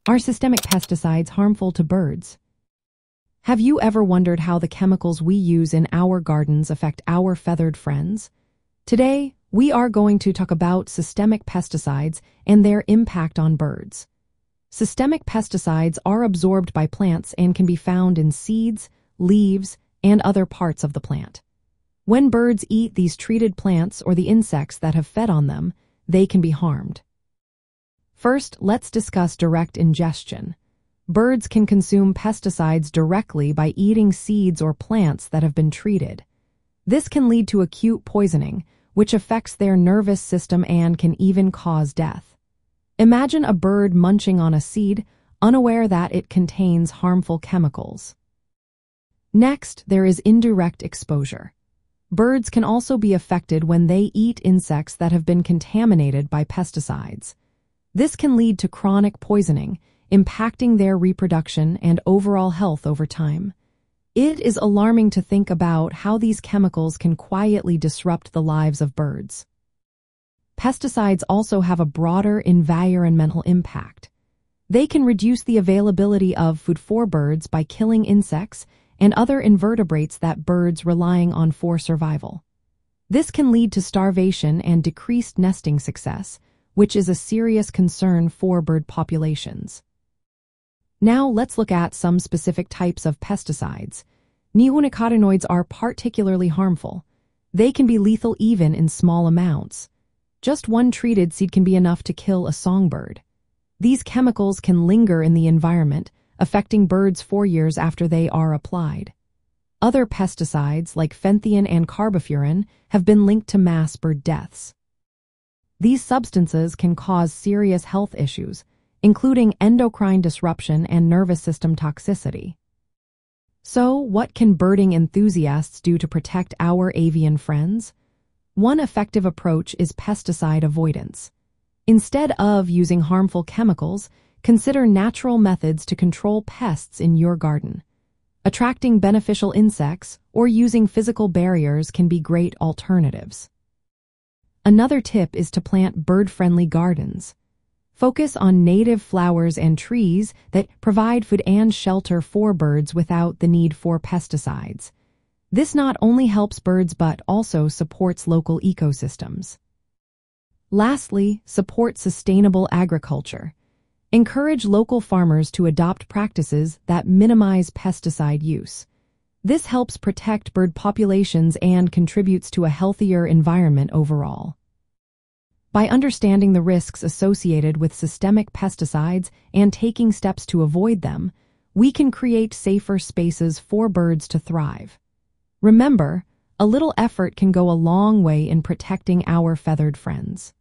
Are systemic pesticides harmful to birds? Have you ever wondered how the chemicals we use in our gardens affect our feathered friends? Today, we are going to talk about systemic pesticides and their impact on birds. Systemic pesticides are absorbed by plants and can be found in seeds, leaves, and other parts of the plant. When birds eat these treated plants or the insects that have fed on them, they can be harmed. First, let's discuss direct ingestion. Birds can consume pesticides directly by eating seeds or plants that have been treated. This can lead to acute poisoning, which affects their nervous system and can even cause death. Imagine a bird munching on a seed, unaware that it contains harmful chemicals. Next, there is indirect exposure. Birds can also be affected when they eat insects that have been contaminated by pesticides. This can lead to chronic poisoning, impacting their reproduction and overall health over time. It is alarming to think about how these chemicals can quietly disrupt the lives of birds. Pesticides also have a broader environmental impact. They can reduce the availability of food for birds by killing insects and other invertebrates that birds relying on for survival. This can lead to starvation and decreased nesting success, which is a serious concern for bird populations. Now let's look at some specific types of pesticides. Neonicotinoids are particularly harmful. They can be lethal even in small amounts. Just one treated seed can be enough to kill a songbird. These chemicals can linger in the environment, affecting birds for years after they are applied. Other pesticides, like fenthion and carbofuran, have been linked to mass bird deaths. These substances can cause serious health issues, including endocrine disruption and nervous system toxicity. So, what can birding enthusiasts do to protect our avian friends? One effective approach is pesticide avoidance. Instead of using harmful chemicals, consider natural methods to control pests in your garden. Attracting beneficial insects or using physical barriers can be great alternatives. Another tip is to plant bird-friendly gardens. Focus on native flowers and trees that provide food and shelter for birds without the need for pesticides. This not only helps birds but also supports local ecosystems. Lastly, support sustainable agriculture. Encourage local farmers to adopt practices that minimize pesticide use. This helps protect bird populations and contributes to a healthier environment overall. By understanding the risks associated with systemic pesticides and taking steps to avoid them, we can create safer spaces for birds to thrive. Remember, a little effort can go a long way in protecting our feathered friends.